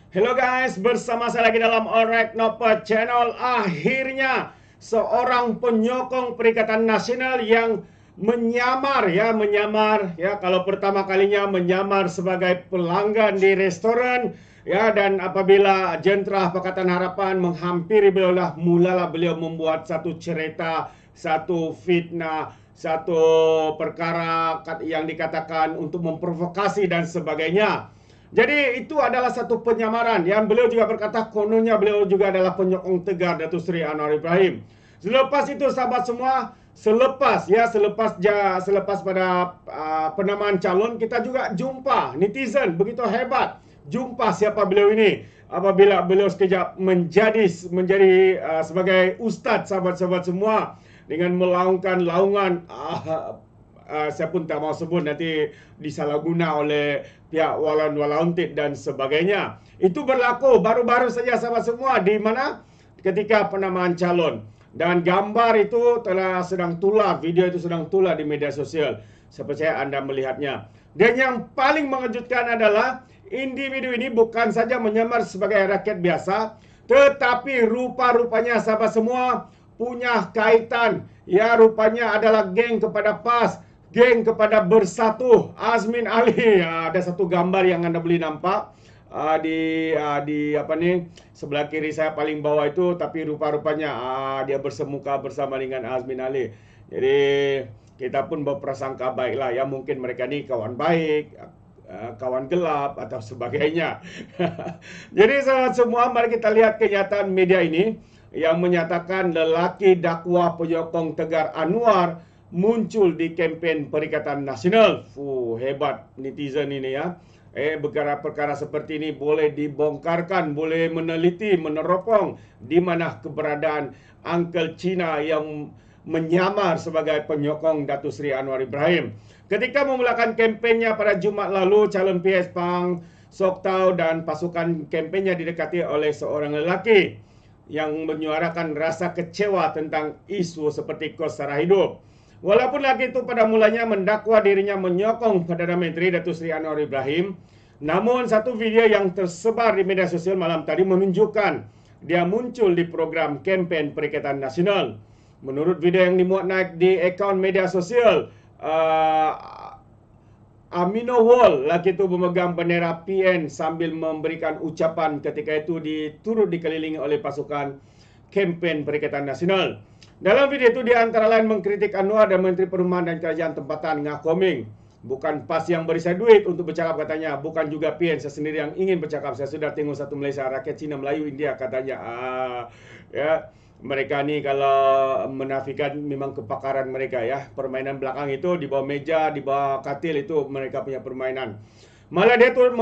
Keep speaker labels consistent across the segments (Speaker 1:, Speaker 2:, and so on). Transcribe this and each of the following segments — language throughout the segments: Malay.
Speaker 1: Hello guys, bersama saya lagi dalam Orek Nopo Channel. Akhirnya seorang penyokong Perikatan Nasional yang menyamar ya, kalau pertama kalinya menyamar sebagai pelanggan di restoran ya, dan apabila Jenderal Pakatan Harapan menghampiri beliau lah, mulalah beliau membuat satu cerita, satu fitnah, satu perkara yang dikatakan untuk memprovokasi dan sebagainya. Jadi itu adalah satu penyamaran yang beliau juga berkata kononnya beliau juga adalah penyokong tegar Datuk Seri Anwar Ibrahim. Selepas itu sahabat semua, selepas pada penamaan calon, kita juga jumpa netizen begitu hebat. Jumpa siapa beliau ini apabila beliau sekejap menjadi sebagai ustaz, sahabat-sahabat semua, dengan melaungkan laungan saya pun tak mau sebut, nanti disalahguna oleh pihak walaun-walauntit dan sebagainya. Itu berlaku baru-baru saja sahabat semua, di mana ketika penamaan calon, dan gambar itu telah sedang tular, video itu sedang tular di media sosial. Saya percaya anda melihatnya. Dan yang paling mengejutkan adalah individu ini bukan saja menyamar sebagai rakyat biasa, tetapi rupa-rupanya sahabat semua punya kaitan. Ya, rupanya adalah geng kepada PAS, geng kepada Bersatu, Azmin Ali. Ada satu gambar yang anda boleh nampak di apa nih, sebelah kiri saya paling bawah itu, tapi rupa-rupanya dia bersemuka bersama dengan Azmin Ali. Jadi kita pun berprasangka baiklah ya, mungkin mereka ni kawan baik, kawan gelap atau sebagainya. Jadi sahabat semua, mari kita lihat kenyataan media ini yang menyatakan lelaki dakwah penyokong Tegar Anwar muncul di kempen Perikatan Nasional. Hebat netizen ini ya. Perkara-perkara seperti ini boleh dibongkarkan, boleh meneliti, meneropong di mana keberadaan Uncle Cina yang menyamar sebagai penyokong Datuk Seri Anwar Ibrahim. Ketika memulakan kempennya pada Jumaat lalu, calon PS Pang Sok Tau dan pasukan kempennya didekati oleh seorang lelaki yang menyuarakan rasa kecewa tentang isu seperti kos sara hidup. Walaupun lelaki itu pada mulanya mendakwa dirinya menyokong Perdana Menteri Datuk Seri Anwar Ibrahim, namun satu video yang tersebar di media sosial malam tadi menunjukkan dia muncul di program kempen Perikatan Nasional. Menurut video yang dimuat naik di akaun media sosial, Amino Wall, lelaki itu memegang bendera PN sambil memberikan ucapan. Ketika itu turut dikelilingi oleh pasukan kempen Perikatan Nasional. Dalam video itu dia antara lain mengkritik Anwar dan Menteri Perumahan dan Kerajaan Tempatan Ngah Koming. Bukan PAS yang beri saya duit untuk bercakap katanya, bukan juga PN, saya sendiri yang ingin bercakap. Saya sudah tengok satu Malaysia, rakyat Cina, Melayu, India katanya. Ya, mereka ni kalau menafikan memang kepakaran mereka ya. Permainan belakang itu di bawah meja, di bawah katil, itu mereka punya permainan. Malah dia turut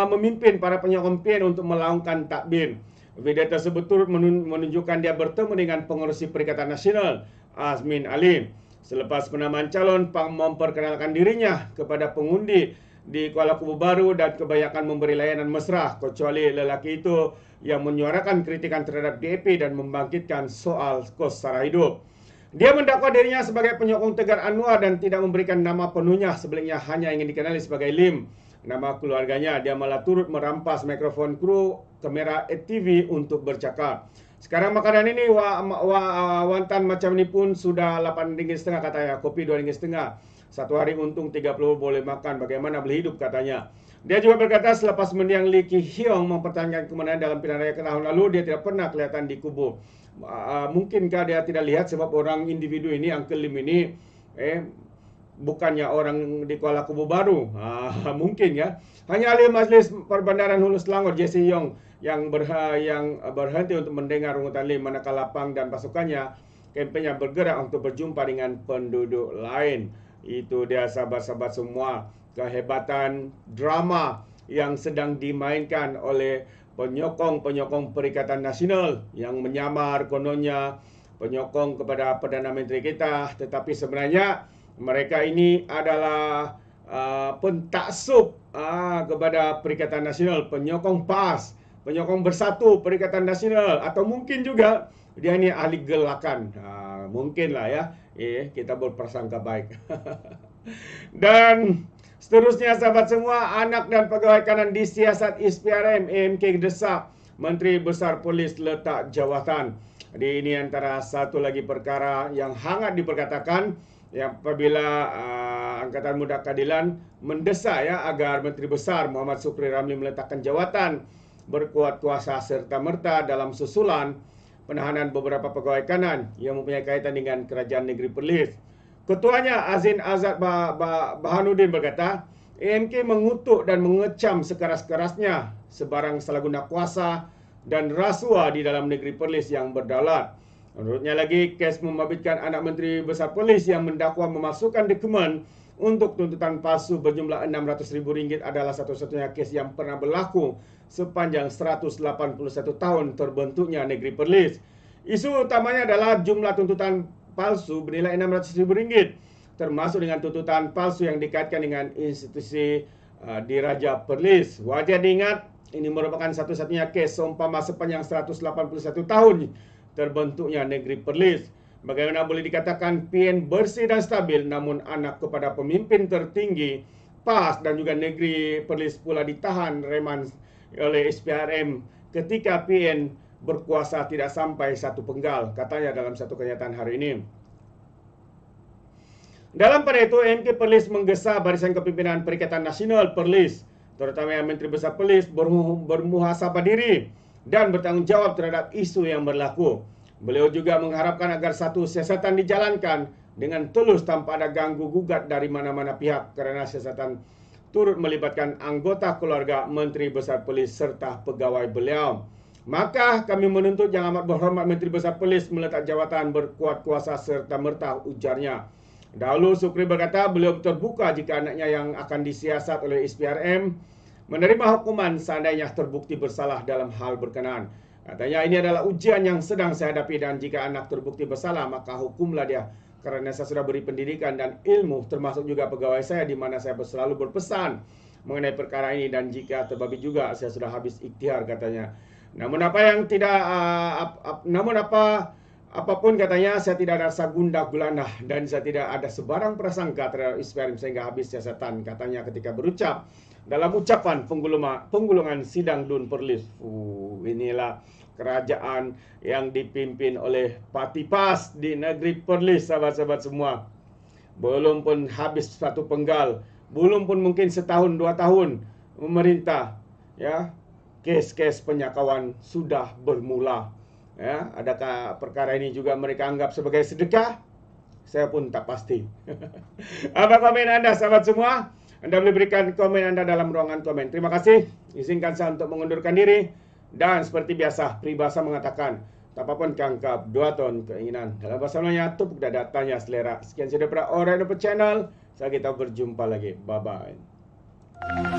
Speaker 1: memimpin para penyokong PN untuk melaungkan takbir. Video tersebut turut menunjukkan dia bertemu dengan pengerusi Perikatan Nasional, Azmin Ali. Selepas penamaan calon, Pang memperkenalkan dirinya kepada pengundi di Kuala Kubu Baru dan kebanyakan memberi layanan mesra, kecuali lelaki itu yang menyuarakan kritikan terhadap DAP dan membangkitkan soal kos sara hidup. Dia mendakwa dirinya sebagai penyokong Tegar Anwar dan tidak memberikan nama penuhnya, sebaliknya hanya ingin dikenali sebagai Lim, nama keluarganya. Dia malah turut merampas mikrofon kru kamera ATV untuk bercakap. Sekarang makanan ini wantan macam ni pun sudah RM8.5 katanya, kopi RM2.5. Satu hari untung 30 boleh makan, bagaimana boleh hidup katanya. Dia juga berkata selepas mendiang Lee Ki Hiong mempertahankan kemenangan dalam pilihan raya ke tahun lalu, dia tidak pernah kelihatan di kubu. Mungkinkah dia tidak lihat sebab orang individu ini, Uncle Lim ini, bukannya orang di Kuala Kubu Baru. Mungkin ya. Hanya ahli Majlis Perbandaran Hulu Selangor, Jesse Yong, yang berhenti untuk mendengar rungutan Lim, manakala Pang dan pasukannya kempennya bergerak untuk berjumpa dengan penduduk lain. Itu dia sahabat-sahabat semua, kehebatan drama yang sedang dimainkan oleh penyokong-penyokong Perikatan Nasional yang menyamar kononnya penyokong kepada Perdana Menteri kita, tetapi sebenarnya mereka ini adalah pentaksub kepada Perikatan Nasional, penyokong PAS, penyokong Bersatu Perikatan Nasional, atau mungkin juga dia ini ahli gelakan. Mungkinlah ya. Kita berprasangka baik. Dan Seterusnya sahabat semua, anak dan pegawai kanan disiasat SPRM, AMK desak Menteri Besar Polis letak jawatan. Jadi ini antara satu lagi perkara yang hangat diperkatakan yang apabila Angkatan Muda Keadilan mendesak agar Menteri Besar Muhammad Sukri Ramli meletakkan jawatan berkuat kuasa serta merta dalam susulan penahanan beberapa pegawai kanan yang mempunyai kaitan dengan Kerajaan Negeri Perlis. Ketuanya Azin Azad Bahanuddin berkata, AMK mengutuk dan mengecam sekeras-kerasnya sebarang salah guna kuasa dan rasuah di dalam negeri Perlis yang berdaulat. Menurutnya lagi, kes membabitkan anak Menteri Besar Polis yang mendakwa memasukkan dokumen untuk tuntutan palsu berjumlah RM600,000 adalah satu-satunya kes yang pernah berlaku sepanjang 181 tahun terbentuknya negeri Perlis. Isu utamanya adalah jumlah tuntutan palsu bernilai RM600,000, termasuk dengan tuntutan palsu yang dikaitkan dengan institusi Diraja Perlis. Wajar diingat, ini merupakan satu-satunya kes seumpama sepanjang 181 tahun terbentuknya negeri Perlis. Bagaimana boleh dikatakan PN bersih dan stabil, namun anak kepada pemimpin tertinggi PAS dan juga negeri Perlis pula ditahan reman oleh SPRM ketika PN berkuasa tidak sampai satu penggal, katanya dalam satu kenyataan hari ini. Dalam pada itu, AMK Perlis menggesa Barisan Kepimpinan Perikatan Nasional Perlis, terutama yang Menteri Besar Perlis, bermuhasabah diri dan bertanggungjawab terhadap isu yang berlaku. Beliau juga mengharapkan agar satu siasatan dijalankan dengan tulus tanpa ada ganggu gugat dari mana-mana pihak, kerana siasatan turut melibatkan anggota keluarga Menteri Besar Perlis serta pegawai beliau. Maka kami menuntut Yang Amat Berhormat Menteri Besar Polis meletak jawatan berkuat kuasa serta merta, ujarnya. Dahulu Sukri berkata beliau terbuka jika anaknya yang akan disiasat oleh SPRM menerima hukuman seandainya terbukti bersalah dalam hal berkenaan. Katanya ini adalah ujian yang sedang saya hadapi dan jika anak terbukti bersalah maka hukumlah dia. Kerana saya sudah beri pendidikan dan ilmu termasuk juga pegawai saya di mana saya selalu berpesan mengenai perkara ini dan jika terbabi juga saya sudah habis ikhtiar, katanya. Namun apapun katanya, saya tidak ada rasa gundah gulana dan saya tidak ada sebarang prasangka terhadap SPRM sehingga habis siasatan, katanya ketika berucap dalam ucapan penggulungan sidang Dun Perlis. Inilah kerajaan yang dipimpin oleh Parti PAS di negeri Perlis, sahabat-sahabat semua. Belum pun habis satu penggal, belum pun mungkin setahun 2 tahun memerintah, kes-kes penyakawan sudah bermula. Adakah perkara ini juga mereka anggap sebagai sedekah? Saya pun tak pasti. Apa komen anda, sahabat semua? Anda boleh berikan komen anda dalam ruangan komen. Terima kasih. Izinkan saya untuk mengundurkan diri. Dan seperti biasa, peribahasa mengatakan, tak apa-pun kangkap 2 ton keinginan. Dalam bahasa Melayanya, tupuk dada, tanya selera. Sekian saja daripada Orang Dapat Channel. Saya kita berjumpa lagi. Bye-bye.